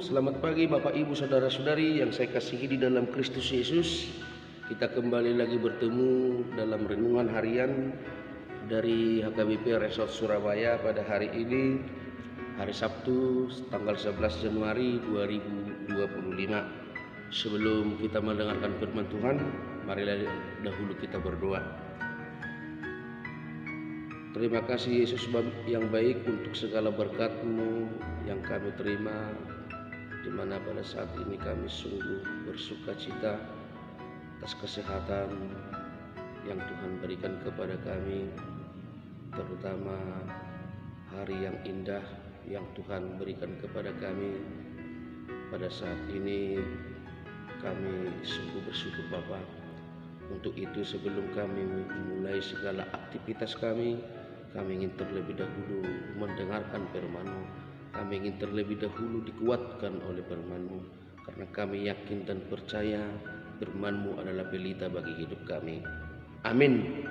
Selamat pagi Bapak Ibu Saudara-saudari yang saya kasihi di dalam Kristus Yesus. Kita kembali lagi bertemu dalam renungan harian dari HKBP Resort Surabaya pada hari ini, hari Sabtu tanggal 11 Januari 2025. Sebelum kita mendengarkan firman Tuhan, marilah dahulu kita berdoa. Terima kasih Yesus yang baik untuk segala berkat-Mu yang kami terima, di mana pada saat ini kami sungguh bersuka cita atas kesehatan yang Tuhan berikan kepada kami, terutama hari yang indah yang Tuhan berikan kepada kami. Pada saat ini kami sungguh bersyukur Bapa. Untuk itu sebelum kami memulai segala aktivitas kami ingin terlebih dahulu mendengarkan firman-Mu. Kami ingin terlebih dahulu dikuatkan oleh firman-Mu, karena kami yakin dan percaya firman-Mu adalah pelita bagi hidup kami. Amin.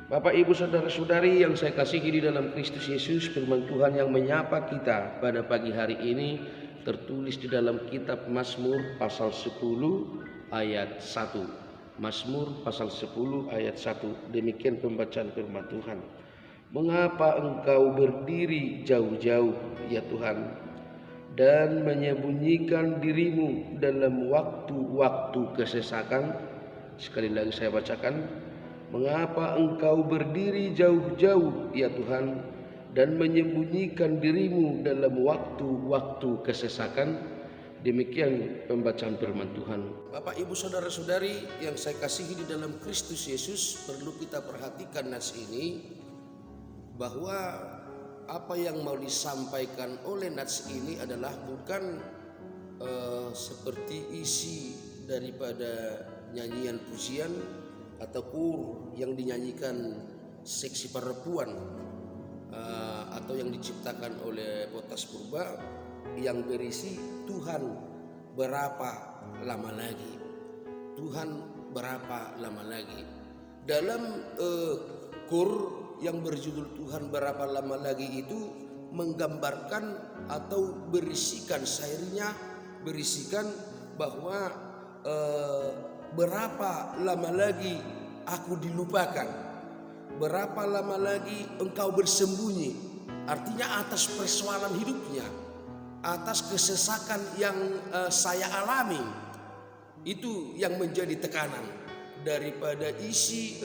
Bapak Ibu Saudara-saudari yang saya kasihi di dalam Kristus Yesus, firman Tuhan yang menyapa kita pada pagi hari ini tertulis di dalam kitab Mazmur pasal 10 ayat 1. Mazmur pasal 10 ayat 1. Demikian pembacaan firman Tuhan. Mengapa engkau berdiri jauh-jauh, ya Tuhan, dan menyembunyikan dirimu dalam waktu-waktu kesesakan? Sekali lagi saya bacakan. Mengapa engkau berdiri jauh-jauh, ya Tuhan, dan menyembunyikan dirimu dalam waktu-waktu kesesakan? Demikian pembacaan firman Tuhan. Bapak Ibu Saudara-saudari yang saya kasihi di dalam Kristus Yesus, perlu kita perhatikan nas ini, bahwa apa yang mau disampaikan oleh nats ini adalah bukan seperti isi daripada nyanyian pujian atau kur yang dinyanyikan seksi perempuan atau yang diciptakan oleh Potas Purba yang berisi Tuhan berapa lama lagi, Tuhan berapa lama lagi. Dalam kur yang berjudul Tuhan berapa lama lagi itu menggambarkan atau berisikan syairnya, berisikan bahwa berapa lama lagi aku dilupakan, berapa lama lagi engkau bersembunyi. Artinya atas persoalan hidupnya, atas kesesakan yang saya alami, itu yang menjadi tekanan daripada isi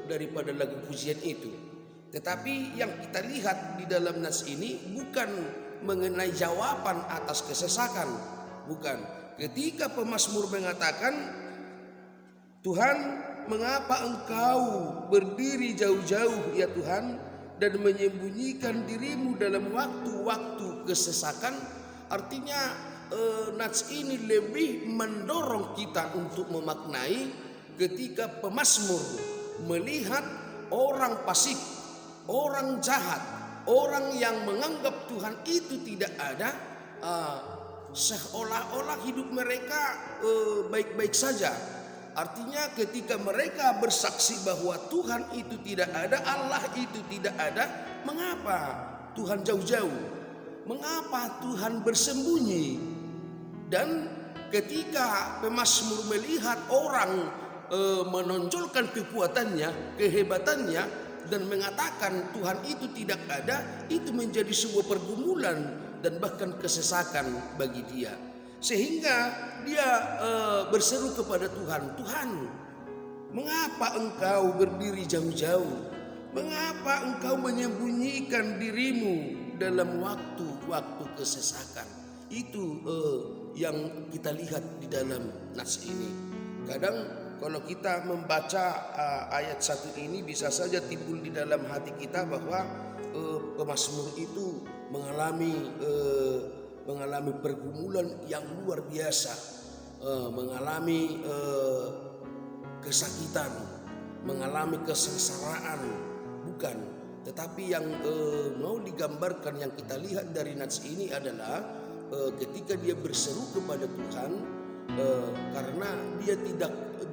daripada lagu pujian itu. Tetapi yang kita lihat di dalam nas ini bukan mengenai jawaban atas kesesakan, bukan. Ketika pemazmur mengatakan, Tuhan, mengapa engkau berdiri jauh-jauh, ya Tuhan, dan menyembunyikan dirimu dalam waktu-waktu kesesakan, artinya nats ini lebih mendorong kita untuk memaknai ketika pemazmur melihat orang fasik, orang jahat, orang yang menganggap Tuhan itu tidak ada, seolah-olah hidup mereka baik-baik saja. Artinya ketika mereka bersaksi bahwa Tuhan itu tidak ada, Allah itu tidak ada, mengapa Tuhan jauh-jauh? Mengapa Tuhan bersembunyi? Dan ketika pemazmur melihat orang menonjolkan kekuatannya, kehebatannya, dan mengatakan Tuhan itu tidak ada, itu menjadi sebuah pergumulan dan bahkan kesesakan bagi dia. Sehingga dia berseru kepada Tuhan, Tuhan, mengapa engkau berdiri jauh-jauh? Mengapa engkau menyembunyikan dirimu dalam waktu-waktu kesesakan? Itu yang kita lihat di dalam nas ini. Kadang kalau kita membaca ayat 1 ini bisa saja timbul di dalam hati kita bahwa pemazmur itu mengalami pergumulan yang luar biasa, mengalami kesakitan, mengalami kesengsaraan, bukan. Tetapi yang mau digambarkan, yang kita lihat dari nats ini adalah ketika dia berseru kepada Tuhan, karena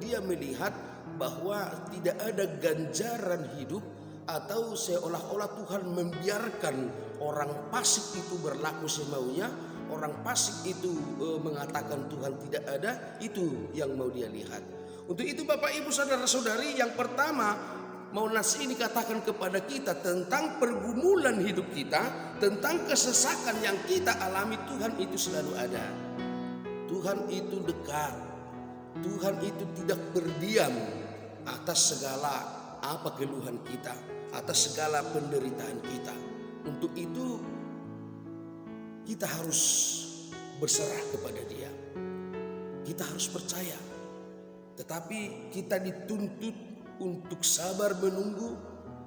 dia melihat bahwa tidak ada ganjaran hidup, atau seolah-olah Tuhan membiarkan orang fasik itu berlaku semaunya, orang fasik itu mengatakan Tuhan tidak ada, itu yang mau dia lihat. Untuk itu Bapak Ibu saudara-saudari, yang pertama mau nas ini katakan kepada kita tentang pergumulan hidup kita, tentang kesesakan yang kita alami. Tuhan itu selalu ada. Tuhan itu dekat. Tuhan itu tidak berdiam atas segala keluhan kita, atas segala penderitaan kita. Untuk itu kita harus berserah kepada Dia. Kita harus percaya. Tetapi kita dituntut untuk sabar menunggu.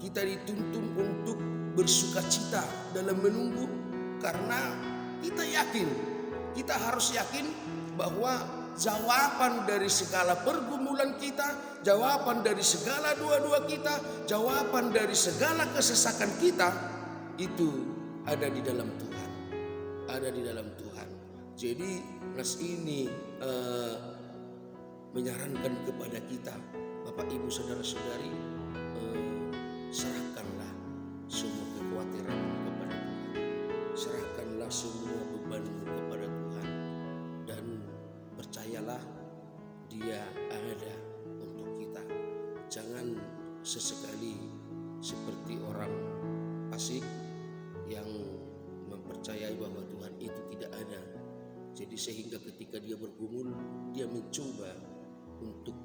Kita dituntut untuk bersukacita dalam menunggu. Karena kita yakin, kita harus yakin bahwa jawaban dari segala pergumulan kita, jawaban dari segala doa-doa kita, jawaban dari segala kesesakan kita itu ada di dalam Tuhan. Ada di dalam Tuhan. Jadi nas ini menyarankan kepada kita, Bapak Ibu saudara-saudari, serahkanlah semua kekhawatiran kepada Tuhan. Serahkanlah semua beban kepada Tuhan. Dan percayalah Dia ada untuk kita. Jangan sesekali seperti orang fasik yang mempercayai bahwa Tuhan itu tidak ada. Jadi sehingga ketika dia bergumul, dia mencoba untuk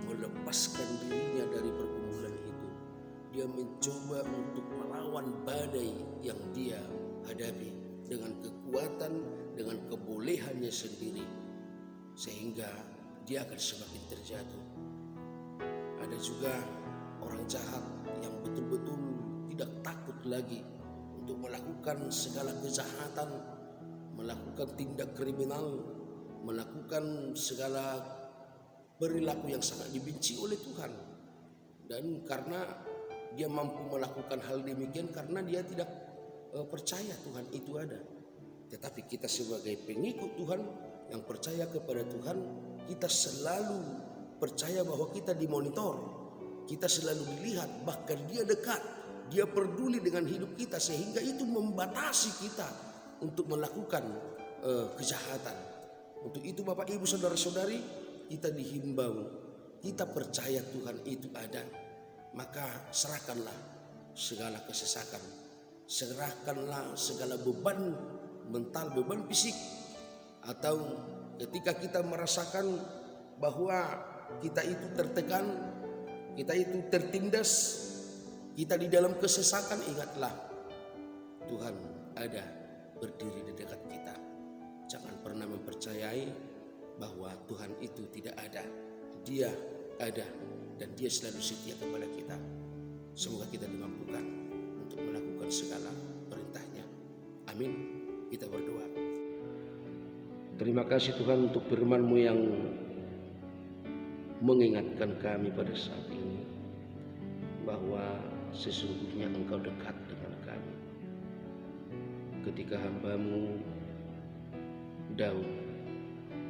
melepaskan dirinya dari pergumulan itu. Dia mencoba untuk melawan badai yang dia hadapi dengan kekuatan, dengan kebolehannya sendiri, sehingga dia akan semakin terjatuh. Ada juga orang jahat yang betul-betul tidak takut lagi untuk melakukan segala kejahatan, melakukan tindak kriminal, melakukan segala perilaku yang sangat dibenci oleh Tuhan. Dan karena dia mampu melakukan hal demikian karena dia tidak percaya Tuhan itu ada. Tetapi kita sebagai pengikut Tuhan yang percaya kepada Tuhan, kita selalu percaya bahwa kita dimonitor, kita selalu dilihat, bahkan Dia dekat, Dia peduli dengan hidup kita, sehingga itu membatasi kita untuk melakukan kejahatan. Untuk itu Bapak Ibu saudara-saudari, kita dihimbau, kita percaya Tuhan itu ada, maka serahkanlah segala kesesakan, serahkanlah segala beban mental, beban fisik, atau ketika kita merasakan bahwa kita itu tertekan, kita itu tertindas, kita di dalam kesesakan, ingatlah Tuhan ada berdiri di dekat kita. Jangan pernah mempercayai bahwa Tuhan itu tidak ada. Dia ada dan Dia selalu setia kepada kita. Semoga kita dimampukan untuk melakukan segala perintah-Nya. Amin. Kita berdoa. Terima kasih Tuhan untuk firman-Mu yang mengingatkan kami pada saat ini bahwa sesungguhnya Engkau dekat dengan kami. Ketika hamba-Mu Daud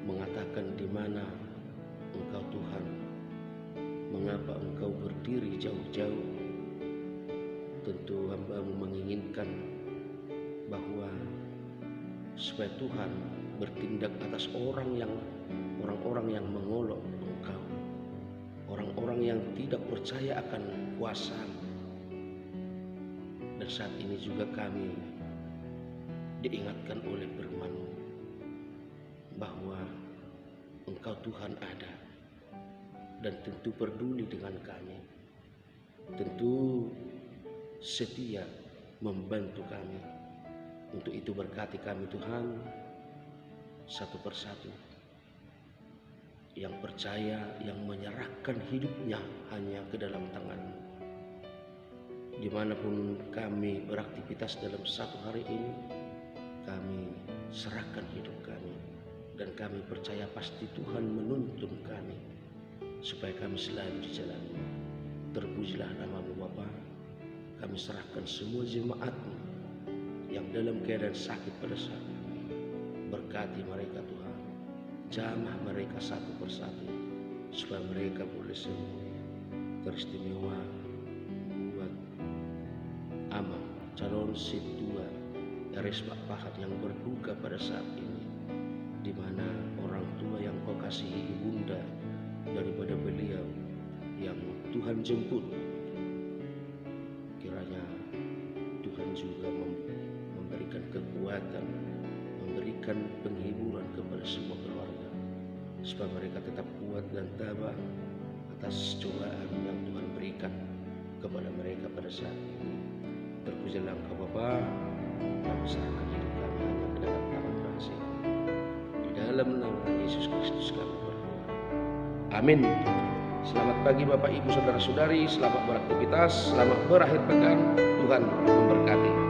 mengatakan, di mana Engkau Tuhan, mengapa Engkau berdiri jauh-jauh? Tentu hamba-Mu menginginkan bahwa supaya Tuhan bertindak atas orang-orang yang mengolok Engkau, orang-orang yang tidak percaya akan kuasa-Mu. Dan saat ini juga kami diingatkan oleh firman-Mu bahwa Engkau Tuhan ada dan tentu peduli dengan kami, tentu setia membantu kami. Untuk itu berkati kami Tuhan satu persatu, yang percaya, yang menyerahkan hidupnya hanya ke dalam tangan-Mu. Dimanapun kami beraktivitas dalam satu hari ini, kami serahkan hidup kami, dan kami percaya pasti Tuhan menuntun kami supaya kami selalu di jalan-Mu. Terpujilah nama-Mu Bapa. Kami serahkan semua jemaat-Mu yang dalam keadaan sakit pada saat ini. Berkati mereka Tuhan, jamah mereka satu persatu supaya mereka boleh sembuh. Teristimewa buat Ama calon Situa keresbahan yang berduka pada saat ini, di mana orang tua yang kau kasihi ibunda daripada beliau yang Tuhan jemput. Kiranya Tuhan juga memberikan kekuatan, memberikan penghiburan kepada semua keluarga, supaya mereka tetap kuat dan tabah atas cobaan yang Tuhan berikan kepada mereka pada saat ini. Terpujilah Engkau Bapa, kami serahkan hidup kami hanya ke dalam tangan kasih. Di dalam nama Yesus Kristus kami berdoa. Amin. Selamat pagi Bapak Ibu Saudara-saudari, selamat beraktivitas, selamat berakhir pekan. Tuhan memberkati.